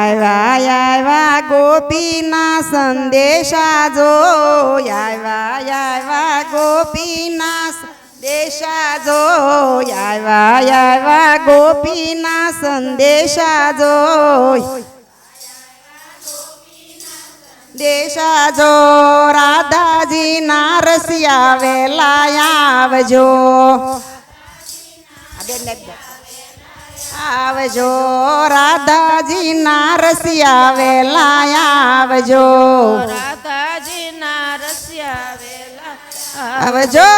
આવ્યા ગોપીના સંદેશા જો આવ્યા ગોપીના સંદેશા જો આવ્યા ગોપીના સંદેશા જો દેશા જો રાધાજીના રસિયા વેલા આવજો આવજો રાધાજીના રસિયા વેલા આવજો રાધાજીના રસિયા વેલા આવજો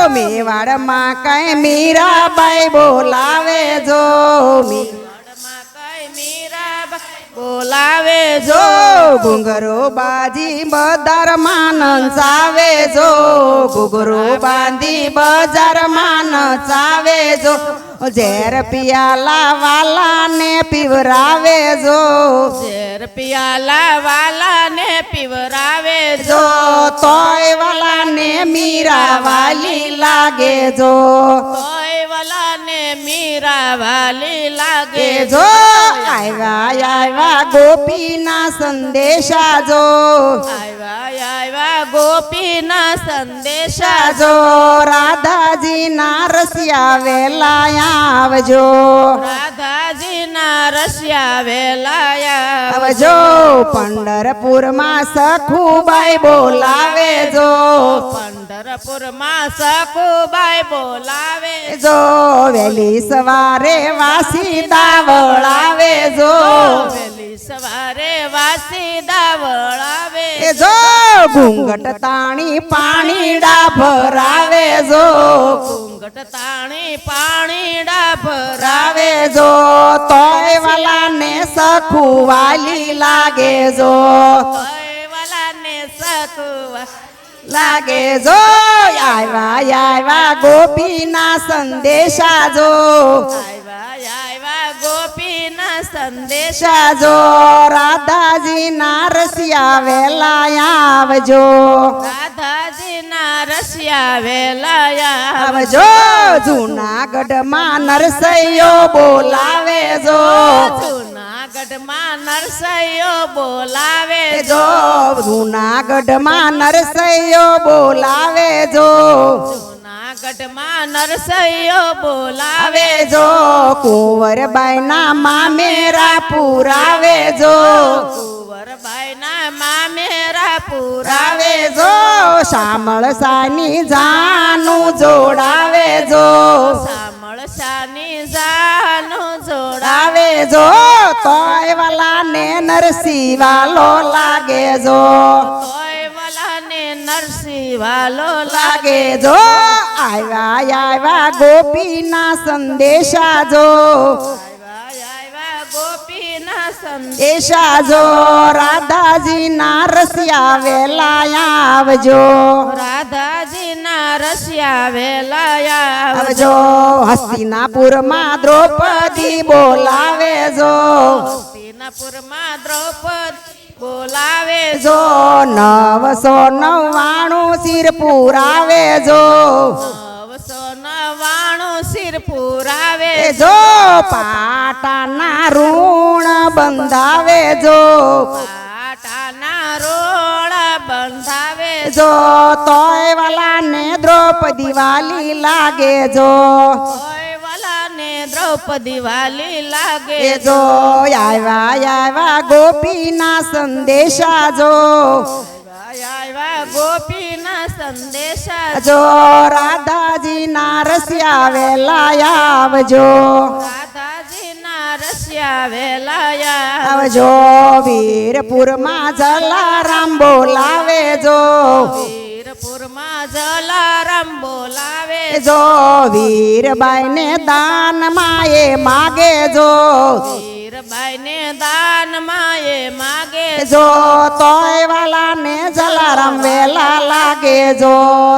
મેવાડમાં કઈ મીરાબાઈ બોલાવે જો મેવાડમાં કઈ મીરાબાઈ બોલાવે જો ઘુંઘરો બાજી બજારમાં નચાવે જો ઘુંઘરો બાંધી બજારમાં નચાવે જો ઝેર પિયાલા વાલાને પીવરાવે જો ઝેર પિયાલા વાલાને પીવરાવે જો તોય વાલાને મીરા વાલી લાગે જો તોય વાલાને મીરા વાલી લાગે જો આવ્યા ગોપીના સંદેશા જો આવ્યા ગોપીના સંદેશા જો રાધાજીના રસિયા વેલા આવજો રાધાજીના રસિયા વેલાયા આવજો પંઢરપુરમાં સખુબાઈ બોલાવે જો પંઢરપુરમાં સખુબાઈ બોલાવે જો વેલી સવારે વાસી દાવળાવે જો વેલી સવારે વાસી દાવળાવે જો ઘૂંઘટ તાણી પાણીડા ભરાવે જો ઘૂંઘટ તાણી પાણીડા ભરાવે રાવે જો તોય વાલાને સખુ વાલી લાગે જો તોય વાલાને સખુવા લાગે જો આવ્યા ગોપીના સંદેશા જો આવ્યા ગોપીના સંદેશા શા જો રાધાજીના રસિયા વેલા આવજો રાધાજીના રસિયા વેલાયા આવજો જૂનાગઢમાં નરસૈયો બોલાવે જો જૂનાગઢમાં નરસૈયો બોલાવે જો જૂનાગઢમાં નરસૈયો બોલાવે જો જૂનાગઢમાં નરસૈયો બોલાવે આવે જો કુંવરબાઈના મામેરા પુરાવે જો કુંવરબાઈના મામેરા પુરાવે આવે જો શામળસાની જાનું જોડાવે જો સામળસાની જાનું જોડાવે આવે જો તોય વાલાને નરસિંહ વાલો લાગે જો તોય વાલાને નરસિંહ વાલો લાગે જો આવ્યા ગોપીના સંદેશા જો આવ્યા ગોપીના સંદેશા દેશા જો રાધાજીના રસિયા વેલા આવજો રાધાજીના રસિયા વેલાયા આવજો હસ્તિનાપુરમાં દ્રૌપદી બોલાવે જો હસ્તિનાપુરમાં દ્રૌપદી બોલાવે જો 999 શિર પુરાવે જો 999 શિર પુરાવે જો પાટાના ઋણ બંધાવે જો પાટાના રોળા બંધાવે જો તોય વાલાને દ્રૌપદી વાલી લાગે જો તોય વાલાને દ્રૌપદી વાલી લાગે જો આવ્યા ગોપીના સંદેશા જો આવ્યા ગોપીના સંદેશા જો રાધાજીના રસિયા વેલા આવજો રાધાજીના રસિયા વેલાયા આવજો વીરપુરમાં જલારામ બોલાવે જો વીરપુરમાં જલારામ બોલાવે જો વીરબાઈને દાનમાં એ માગે જો વીરબાઈને દાનમાં એ માગે જો તોય વાલાને જલારામ વેલા લાગે જો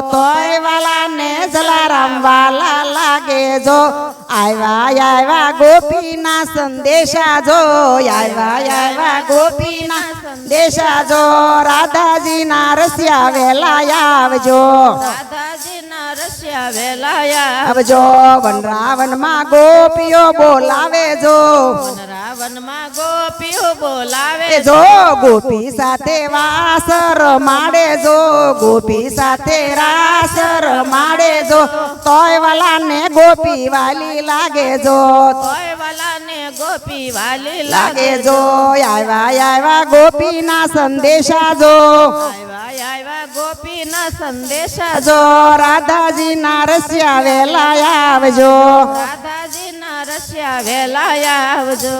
તોય વાલાને જલારામ વાલા લાગે જો આવ્યા ગોપીના સંદેશા જો આવ્યા ગોપીના સંદેશા જો રાધાજીના રસિયા વેલા આવજો રાધાજીના રસ્યા વેલાયા આવજો વનરાવન માં ગોપીઓ બોલાવે જો રાવણમાં ગોપીઓ બોલાવે એ જો ગોપી સાથે વાસ રમાડે જો ગોપી સાથે રાસ રમાડે જો તોય વાલા ને ગોપી વાલી લાગે જો કોઈ વાલાને ગોપી વાલી લાગે જો આવ્યા ગોપી ના સંદેશા જો આવ્યા ગોપીના સંદેશા જો રાધાજી ના રસ્યા વેલા આવજો રાધાજીના રસ્યા વેલાયા આવજો